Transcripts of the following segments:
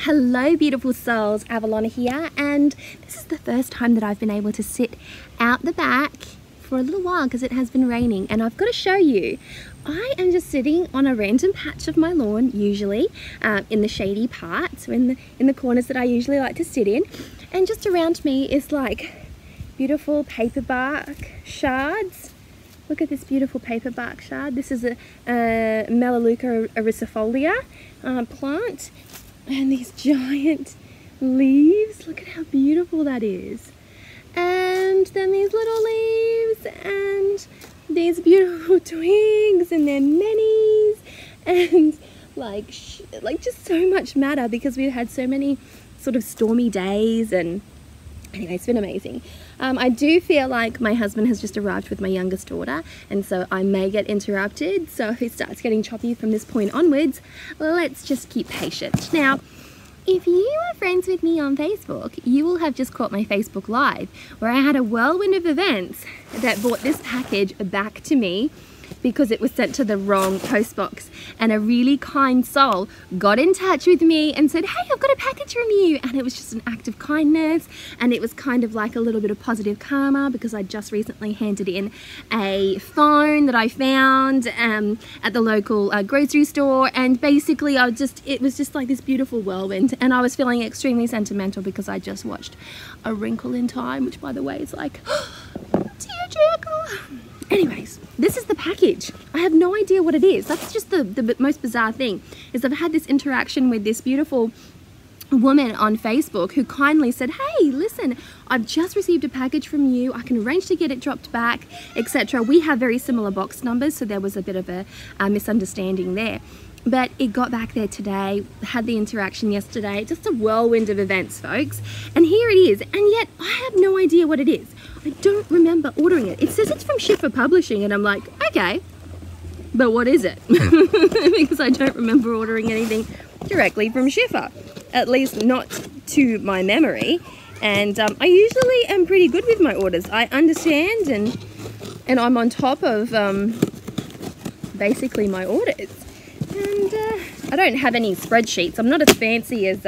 Hello beautiful souls, Avalon here, and this is the first time that I've been able to sit out the back for a little while because it has been raining, and I've got to show you. I am just sitting on a random patch of my lawn, usually in the shady parts, or in the corners that I usually like to sit in, and just around me is like beautiful paperbark shards. Look at this beautiful paperbark shard. This is a Melaleuca ericifolia plant, and these giant leaves. Look at how beautiful that is. And then these little leaves and these beautiful twigs and their minis, and like just so much matter because we've had so many sort of stormy days, and anyway, it's been amazing. I do feel like my husband has just arrived with my youngest daughter, and so I may get interrupted. So if it starts getting choppy from this point onwards, let's just keep patient. Now, if you are friends with me on Facebook, you will have just caught my Facebook Live, where I had a whirlwind of events that brought this package back to me because it was sent to the wrong post box, and a really kind soul got in touch with me and said, hey, I've got a package from you. And it was just an act of kindness, and it was kind of like a little bit of positive karma because I just recently handed in a phone that I found at the local grocery store, and basically it was just like this beautiful whirlwind, and I was feeling extremely sentimental because I just watched A Wrinkle in Time, which by the way is like tearjerker. Anyways, this is the package. I have no idea what it is. That's just the most bizarre thing, is I've had this interaction with this beautiful woman on Facebook who kindly said, hey, listen, I've just received a package from you. I can arrange to get it dropped back, etc. We have very similar box numbers, so there was a bit of a misunderstanding there. But it got back there today, had the interaction yesterday, just a whirlwind of events, folks. And here it is, and yet I have no idea what it is. I don't remember ordering it. It says it's from Schiffer Publishing, and I'm like, okay, but what is it? Because I don't remember ordering anything directly from Schiffer, at least not to my memory. And I usually am pretty good with my orders. I understand, and I'm on top of basically my orders. And I don't have any spreadsheets. I'm not as fancy as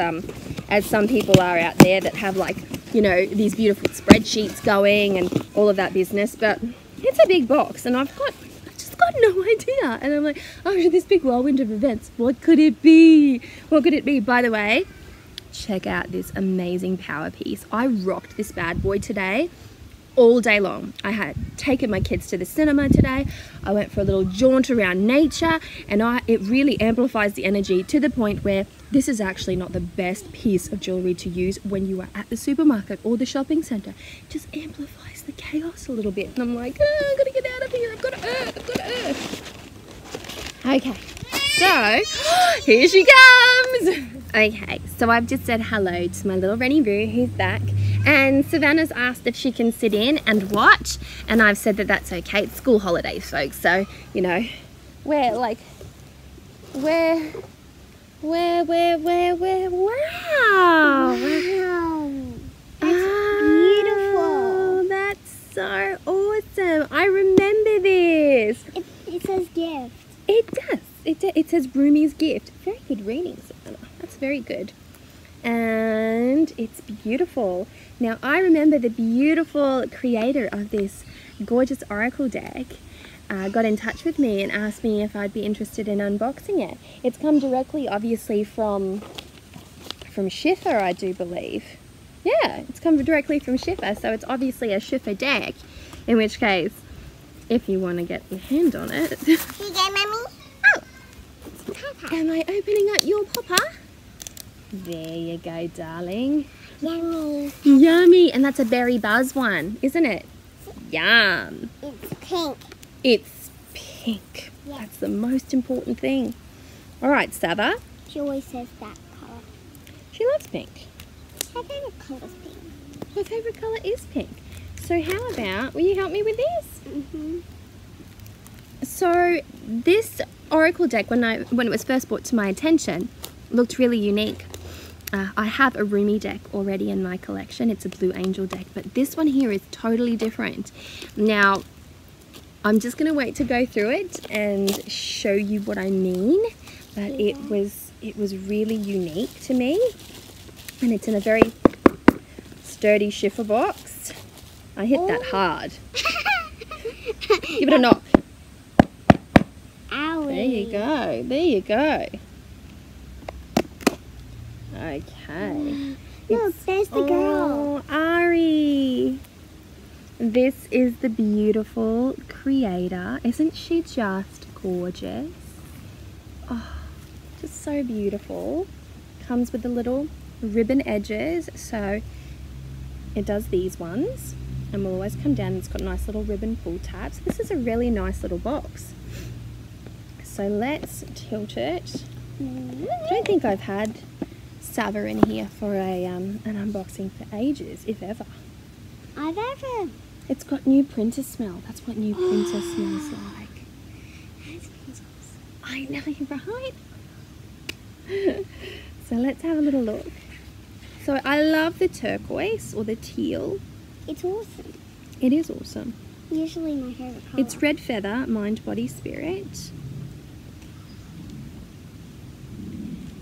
some people are out there that have, like, you know, these beautiful spreadsheets going and all of that business. But it's a big box, and I've just got no idea. And I'm like, oh, this big whirlwind of events. What could it be? What could it be? By the way, check out this amazing power piece. I rocked this bad boy today. All day long. I had taken my kids to the cinema today. I went for a little jaunt around nature, and it really amplifies the energy to the point where this is actually not the best piece of jewelry to use when you are at the supermarket or the shopping center. It just amplifies the chaos a little bit, and I'm like, oh, I've got to get out of here. I've got to earth. I've got to earth. Okay, so here she comes. Okay, so I've just said hello to my little Rennie Boo, who's back. And Savannah's asked if she can sit in and watch, and I've said that that's okay. It's school holidays, folks, so, you know, wow. That's beautiful. That's so awesome. I remember this. It says gift. It does. It says Rumi's gift. Very good reading, Savannah. That's very good. And it's beautiful. Now, I remember the beautiful creator of this gorgeous oracle deck got in touch with me and asked me if I'd be interested in unboxing it. It's come directly, obviously, from Schiffer, I do believe. Yeah, it's come directly from Schiffer, so it's obviously a Schiffer deck, in which case, if you want to get your hand on it. Here you go, Mummy. Oh, am I opening up your popper? There you go, darling. Yummy. Yummy. And that's a berry buzz one, isn't it? Yum. It's pink. It's pink. Yeah. That's the most important thing. All right, Sava. She always says that colour. She loves pink. Her favourite colour is pink. Her favourite colour is pink. So how about, will you help me with this? Mm-hmm. So this oracle deck, when it was first brought to my attention, looked really unique. I have a Rumi deck already in my collection. It's a Blue Angel deck, but this one here is totally different. Now, I'm just going to wait to go through it and show you what I mean, but it was it was really unique to me. And it's in a very sturdy shiffer box. I hit that hard. Give it a knock. Owie. There you go. There you go. Okay. Look, there's the girl. Oh, Ari. This is the beautiful creator. Isn't she just gorgeous? Oh, just so beautiful. Comes with the little ribbon edges, so it does these ones, and will always come down. It's got nice little ribbon pull tabs. This is a really nice little box. So let's tilt it. I don't think I've had Sava in here for an unboxing for ages, if ever. I've ever. It's got new printer smell. That's what new printer smells like. I know, you're right. So let's have a little look. So I love the turquoise or the teal. It's awesome. It is awesome. Usually my favorite color. It's red feather, mind, body, spirit.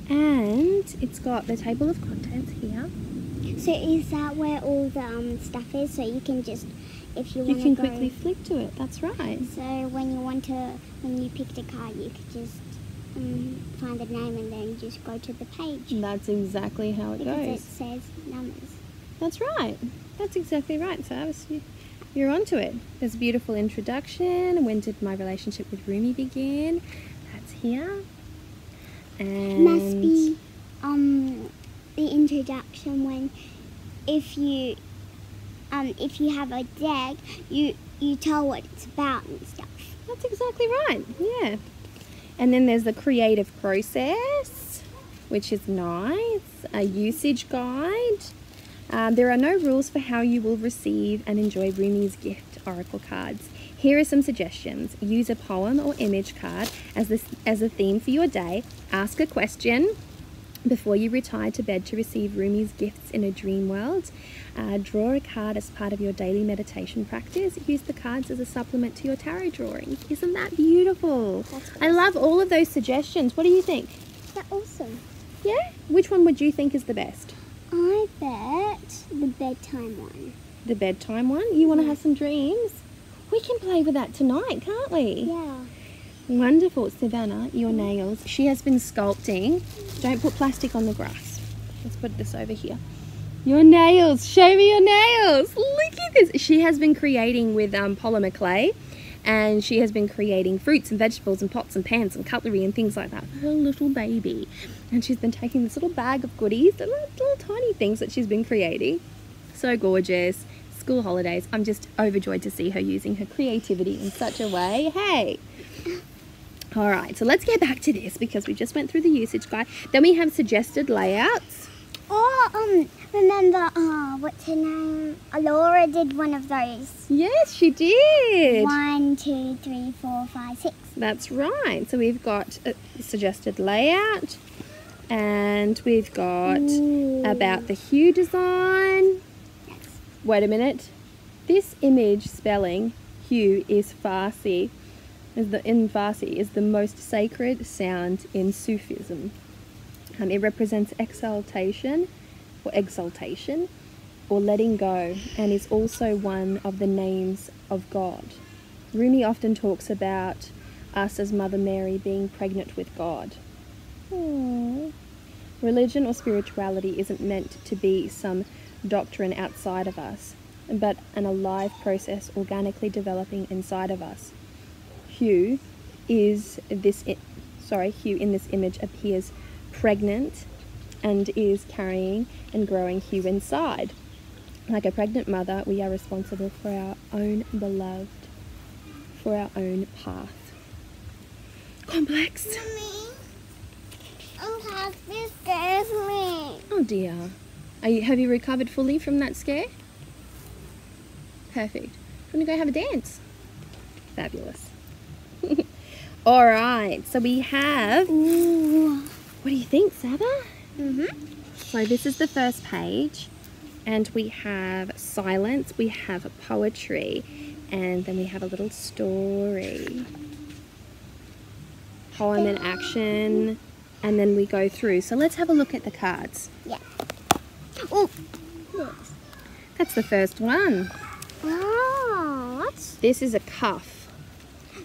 And it's got the table of contents here. So is that where all the stuff is? So you can just, if you want to You can go, quickly flick to it, that's right. So when you picked a card, you could just find the name and then just go to the page. That's exactly how it Because goes. it says numbers. That's right. That's exactly right, Savs. You're onto it. There's a beautiful introduction. When did my relationship with Rumi begin? That's here. And Must be the introduction when if you have a deck, you tell what it's about and stuff. that's exactly right. Yeah. And then there's the creative process, which is nice. A usage guide. There are no rules for how you will receive and enjoy Rumi's gift oracle cards. Here are some suggestions. Use a poem or image card as a theme for your day. Ask a question before you retire to bed to receive Rumi's gifts in a dream world. Draw a card as part of your daily meditation practice. Use the cards as a supplement to your tarot drawing. Isn't that beautiful? That's I love all of those suggestions. What do you think? They're awesome. Yeah? Which one would you think is the best? I bet the bedtime one. The bedtime one? You want to have some dreams? We can play with that tonight, can't we? Yeah. Wonderful. Savannah, your nails. She has been sculpting. Don't put plastic on the grass. Let's put this over here. Your nails. Show me your nails. Look at this. She has been creating with polymer clay, and she has been creating fruits and vegetables and pots and pans and cutlery and things like that for her little baby. And she's been taking this little bag of goodies, the little tiny things that she's been creating. So gorgeous. School holidays. I'm just overjoyed to see her using her creativity in such a way. Hey. All right, so let's get back to this because we just went through the usage guide. Then we have suggested layouts. Or remember, what's her name? Laura did one of those. Yes, she did. 1, 2, 3, 4, 5, 6. That's right. So we've got a suggested layout, and we've got about the hue design. Wait a minute. This image spelling hue is Farsi. In Farsi is the most sacred sound in Sufism. It represents exaltation or letting go, and is also one of the names of God. Rumi often talks about us as Mother Mary being pregnant with God. Aww. Religion or spirituality isn't meant to be some doctrine outside of us, but an alive process organically developing inside of us. Hue in this image appears pregnant and is carrying and growing Hue inside. Like a pregnant mother, we are responsible for our own beloved, for our own path. Complex. Mommy, this scares me. Oh dear. Have you recovered fully from that scare? Perfect. You want to go have a dance? Fabulous. All right, so we have. Ooh. What do you think, Saba? Mm-hmm. So this is the first page, and we have silence, we have poetry, and then we have a little story. Poem in action, and then we go through. So let's have a look at the cards. Yeah. Oh, That's the first one. oh, This is a cuff.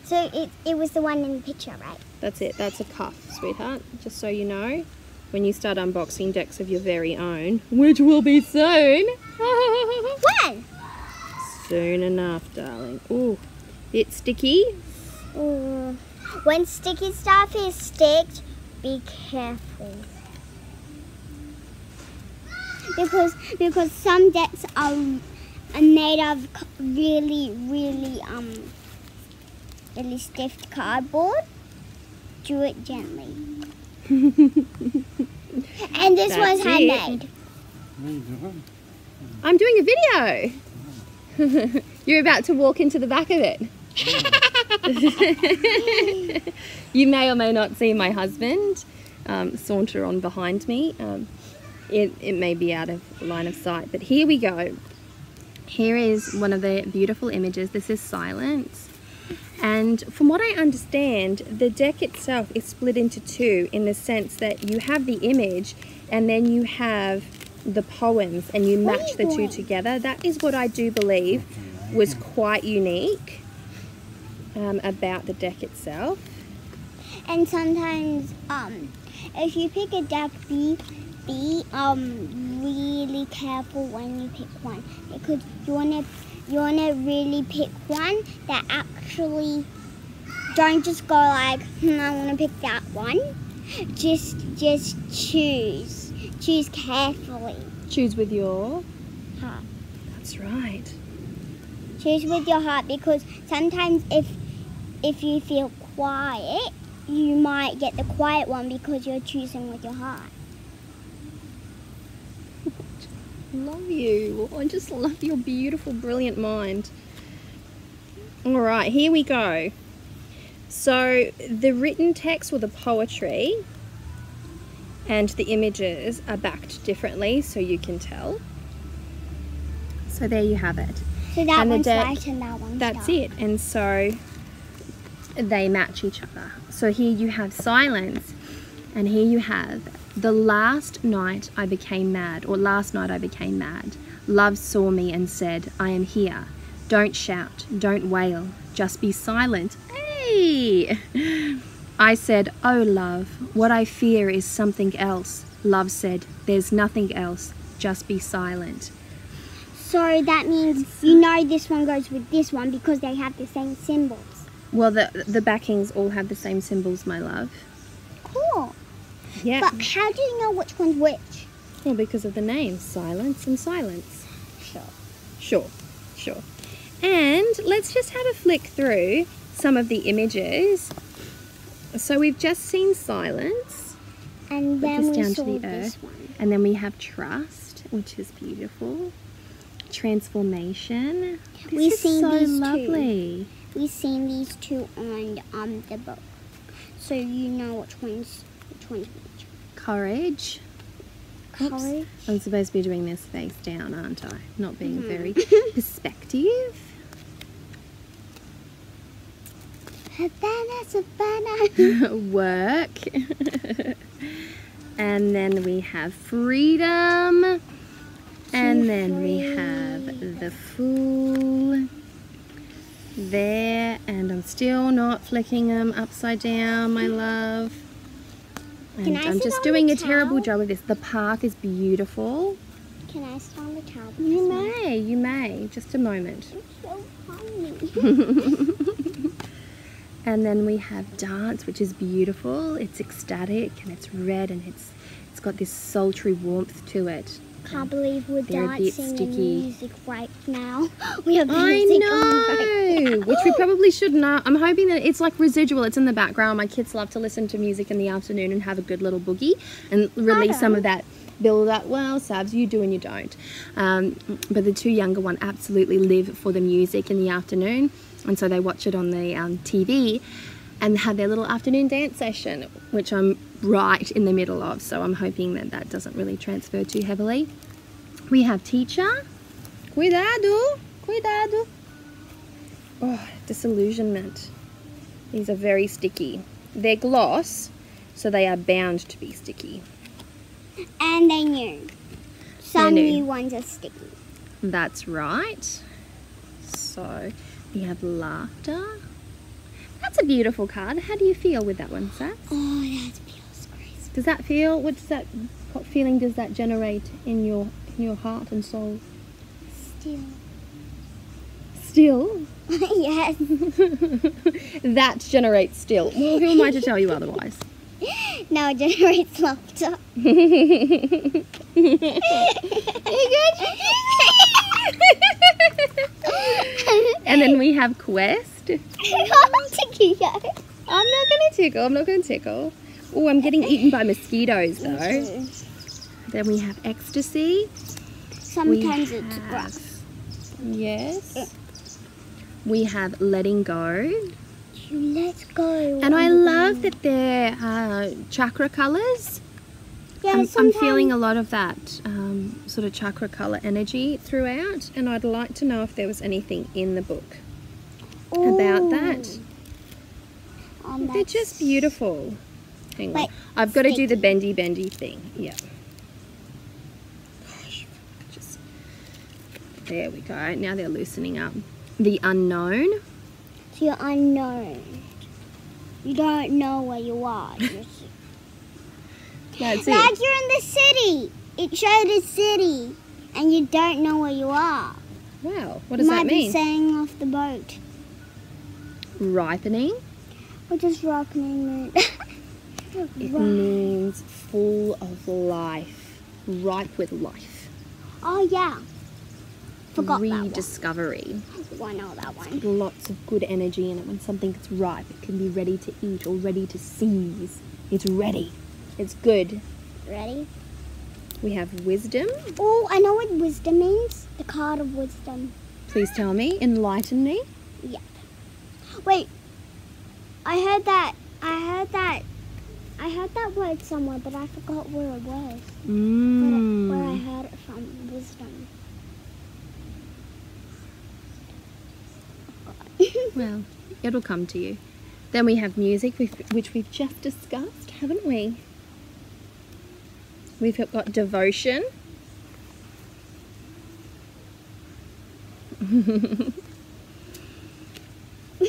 so it was the one in the picture, right? That's it. That's a cuff, sweetheart. Just so you know, when you start unboxing decks of your very own, which will be soon. When? Soon enough, darling. Ooh, bit sticky. Ooh. When sticky stuff is sticked, be careful. Because some decks are made of really stiff cardboard. Do it gently. And this That's one's it. handmade. I'm doing a video. You're about to walk into the back of it. You may or may not see my husband saunter on behind me. It may be out of line of sight, but here we go. Here is one of the beautiful images. This is silence. And from what I understand, the deck itself is split into two in the sense that you have the image and then you have the poems and you match the two together. That is what I do believe was quite unique about the deck itself. And sometimes, if you pick a deck, be really careful when you pick one, because you wanna really pick one that actually don't just go like, I wanna pick that one. Just choose carefully. Choose with your Heart. That's right. Choose with your heart, because sometimes if you feel quiet, you might get the quiet one because you're choosing with your heart. Love you. I just love your beautiful, brilliant mind. All right, here we go. So the written text or the poetry and the images are backed differently, so you can tell. So there you have it. So that And the one's deck- light and that one's That's dark. it. And so they match each other. So here you have silence, and here you have the last night I became mad, or last night I became mad. Love saw me and said, I am here. Don't shout, don't wail, just be silent. Hey! I said, oh love, what I fear is something else. Love said, there's nothing else, just be silent. So that means you know this one goes with this one because they have the same symbols. Well, the backings all have the same symbols, my love. Cool. Yeah. But how do you know which one's which? Well, because of the names, silence and silence. Sure. And let's just have a flick through some of the images. So we've just seen silence. And Put then this we down saw to the this earth. one. And then we have trust, which is beautiful. Transformation. This We've is seen so these two. lovely. We've seen these two on the book. So you know which one's which. Courage. Oops. Courage. I'm supposed to be doing this face down, aren't I? Not being very perspective. Savannah. Work. And then we have freedom. And then we have the Fool there. And I'm still not flicking them upside down, my love. And Can I I'm sit just on doing the a terrible towel? job of this. The path is beautiful. Can I sit on the towel? You may. Just a moment. So funny. And then we have dance, which is beautiful. It's ecstatic and it's red and it's got this sultry warmth to it. Can't believe we're They're a bit dancing sticky. in music right now. We have I music on right know, now. which we probably shouldn't. I'm hoping that it's like residual. It's in the background. My kids love to listen to music in the afternoon and have a good little boogie and release some of that build up. Well, Sabs, you do and you don't. But the two younger one absolutely live for the music in the afternoon. And so they watch it on the TV and have their little afternoon dance session, which I'm right in the middle of. So I'm hoping that that doesn't really transfer too heavily. We have teacher. Cuidado, cuidado. Oh, disillusionment. These are very sticky. They're gloss, so they are bound to be sticky. And they knew. Some They knew. new ones are sticky. That's right. So we have laughter. That's a beautiful card. How do you feel with that one, Sass? Oh, that feels great. Does that feel, what feeling does that generate in your heart and soul? Still. Still? Yes. That generates still. Well, who am I to tell you otherwise? Now it generates laughter. And then we have quest. I'm not gonna tickle. Oh, I'm getting eaten by mosquitoes though. Then we have ecstasy. Sometimes it's rough. Yes. We have letting go. You let go. And I love that they're chakra colours. Yeah, I'm feeling a lot of that sort of chakra colour energy throughout, and I'd like to know if there was anything in the book about that. They're just beautiful. Hang on. Like, I've got to do the bendy thing. Yeah. Gosh, there we go. Now they're loosening up. The unknown. So you're unknown. You don't know where you are. That's Like it. you're in the city. It showed a city, and you don't know where you are. Wow. What does that Might be mean? sailing off the boat. Ripening. Or just ripening. It means full of life. Ripe with life. Oh yeah. Forgot that Rediscovery. one. I know that one. Lots of good energy in it. When something gets ripe, it can be ready to eat or ready to seize. It's ready. It's good. Ready? We have wisdom. Oh, I know what wisdom means. The card of wisdom. Please tell me. Enlighten me. Yep. Wait. I heard that word somewhere, but I forgot where it was. Where I heard it from. Wisdom. Well, it'll come to you. Then we have music, which we've just discussed, haven't we? We've got devotion.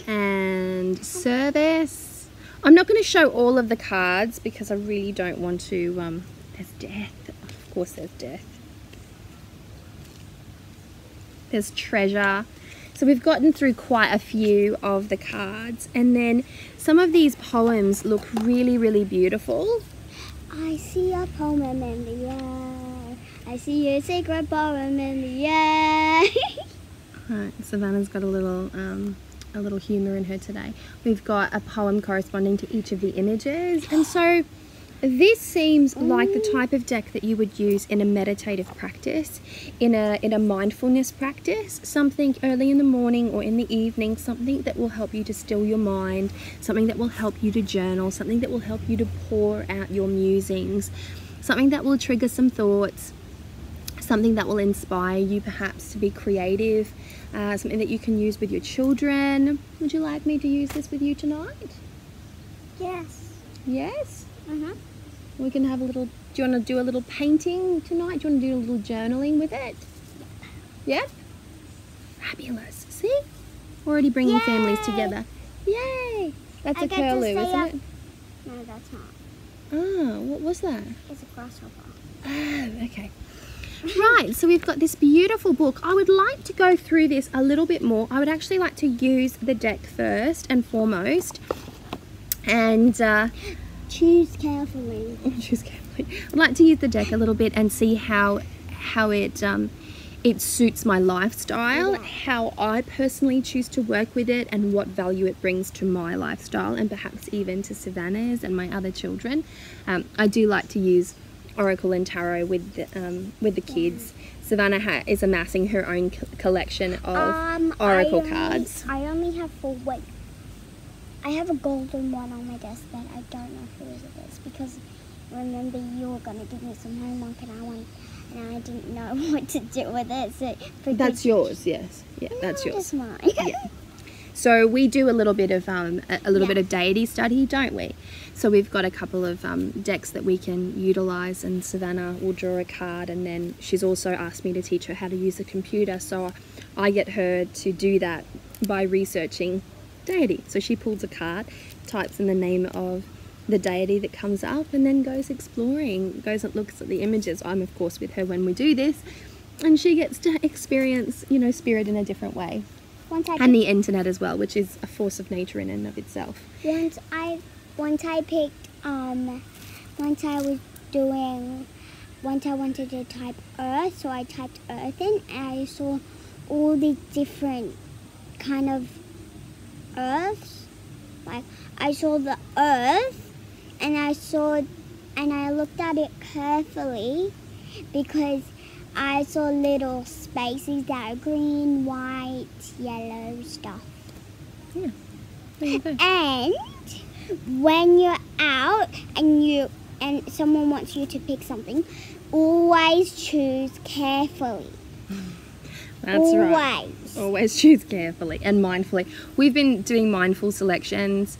And service. I'm not going to show all of the cards because I really don't want to. There's death. Of course there's death. There's treasure. So we've gotten through quite a few of the cards, and then some of these poems look really, really beautiful. I see a poem in the air. I see a sacred poem in the air. Right, Savannah's got a little humour in her today. We've got a poem corresponding to each of the images, and so this seems like the type of deck that you would use in a meditative practice, in a mindfulness practice, something early in the morning or in the evening, something that will help you to still your mind, something that will help you to journal, something that will help you to pour out your musings, something that will trigger some thoughts, something that will inspire you perhaps to be creative, something that you can use with your children. Would you like me to use this with you tonight? Yes. Yes? Uh-huh. We can have a little, do you want to do a little painting tonight? Do you want to do a little journaling with it? Yep. Fabulous. See? Already bringing Yay! families together. Yay! That's I a get to curlew, stay isn't up. it? No, that's not. Oh, what was that? It's a grasshopper. Oh, okay. Right, so we've got this beautiful book. I would like to go through this a little bit more. I would actually like to use the deck first and foremost. And Choose carefully. choose carefully. I'd like to use the deck a little bit and see how it suits my lifestyle, how I personally choose to work with it, and what value it brings to my lifestyle, and perhaps even to Savannah's and my other children. I do like to use Oracle and Tarot with the kids. Savannah is amassing her own collection of Oracle cards. I only have 4. Wait. I have a golden one on my desk, but I don't know whose it is because remember you were gonna give me some homework and I didn't know what to do with it. So That's yours, yes. Yeah, that's yours. It's mine. Yeah. So we do a little bit of bit of deity study, don't we? So we've got a couple of decks that we can utilize, and Savannah will draw a card, and then she's also asked me to teach her how to use a computer, so I get her to do that by researching deity. So she pulls a card, types in the name of the deity that comes up, and then goes exploring, goes and looks at the images. I'm of course with her when we do this, and she gets to experience, you know, spirit in a different way. And the internet as well, which is a force of nature in and of itself. Once I wanted to type earth, so I typed earth in, and I saw all the different kind of earths. Like I saw the earth, and I looked at it carefully because I saw little spaces that are green, white, yellow stuff. Yeah, there you go. And when you're out and someone wants you to pick something, always choose carefully. That's right. Always choose carefully and mindfully. We've been doing mindful selections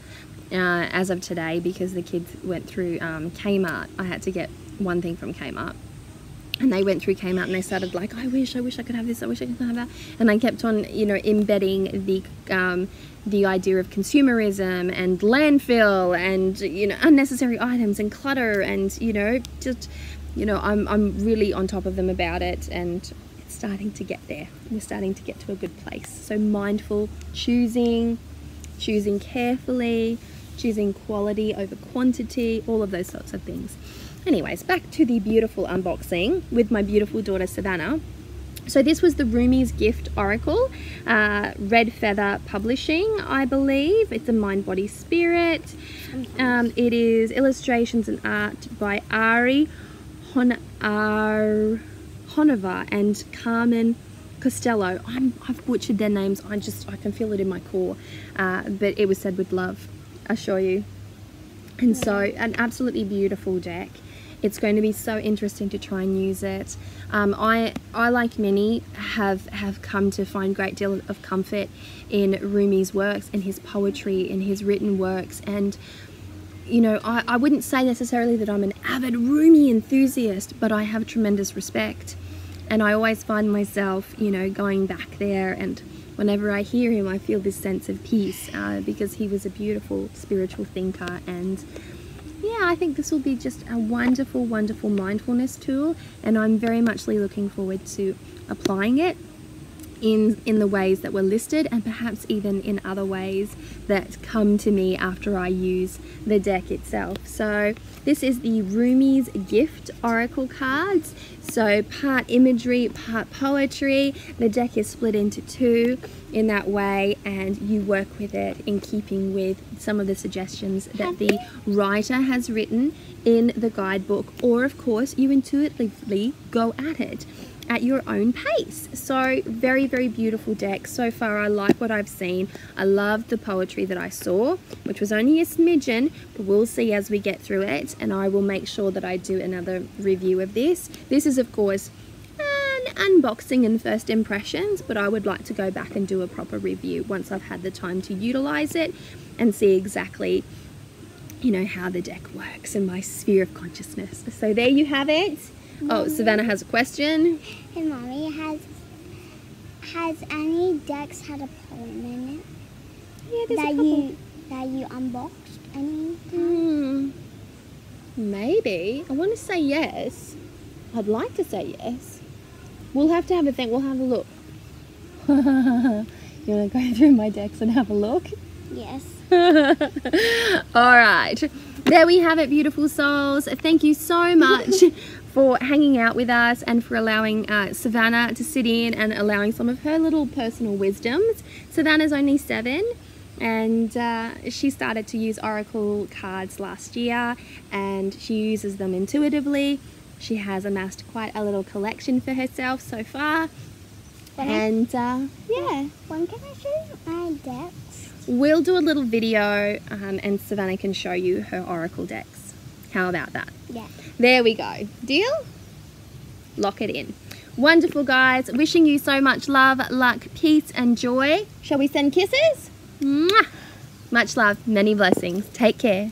as of today because the kids went through Kmart. I had to get one thing from Kmart. And they went through Kmart and they started like, I wish I could have this, I wish I could have that. And I kept on, you know, embedding the idea of consumerism and landfill and, you know, unnecessary items and clutter and, you know, just, you know, I'm really on top of them about it, and it's starting to get there. We're starting to get to a good place. So mindful choosing carefully, choosing quality over quantity, all of those sorts of things. Anyways, back to the beautiful unboxing with my beautiful daughter Savannah. So this was the Rumi's Gift Oracle, Red Feather Publishing, I believe. It's a Mind, Body, Spirit. It is illustrations and art by Ari Honarvar and Carmen Costello. I've butchered their names. I can feel it in my core. But it was said with love, I assure you. And so an absolutely beautiful deck. It's going to be so interesting to try and use it. I like many, have come to find a great deal of comfort in Rumi's works and his poetry and his written works. And, you know, I wouldn't say necessarily that I'm an avid Rumi enthusiast, but I have tremendous respect. And I always find myself, you know, going back there, and whenever I hear him, I feel this sense of peace because he was a beautiful spiritual thinker. And yeah, I think this will be just a wonderful, wonderful mindfulness tool, and I'm very much looking forward to applying it in the ways that were listed, and perhaps even in other ways that come to me after I use the deck itself. So this is the Rumi's Gift Oracle cards. So part imagery, part poetry. The deck is split into two in that way, and you work with it in keeping with some of the suggestions that the writer has written in the guidebook, or of course you intuitively go at it at your own pace. So very, very beautiful deck so far. I like what I've seen. I love the poetry that I saw, which was only a smidgen, but we'll see as we get through it, and I will make sure that I do another review of this. This is of course an unboxing and first impressions, but I would like to go back and do a proper review once I've had the time to utilize it and see exactly, you know, how the deck works in my sphere of consciousness. So there you have it. Oh, Savannah has a question. Hey, Mommy, has any decks had a poem in it? Yeah, there's a couple. That you unboxed any time? Maybe. I want to say yes. I'd like to say yes. We'll have to have a think. We'll have a look. You want to go through my decks and have a look? Yes. All right. There we have it, beautiful souls. Thank you so much for hanging out with us and for allowing Savannah to sit in and allowing some of her little personal wisdoms. Savannah's only 7, and she started to use Oracle cards last year, and she uses them intuitively. She has amassed quite a little collection for herself so far. Yeah. When can I show you my decks? We'll do a little video and Savannah can show you her Oracle decks. How about that? Yeah. There we go. Deal? Lock it in. Wonderful, guys. Wishing you so much love, luck, peace and joy. Shall we send kisses? Mwah! Much love, many blessings. Take care.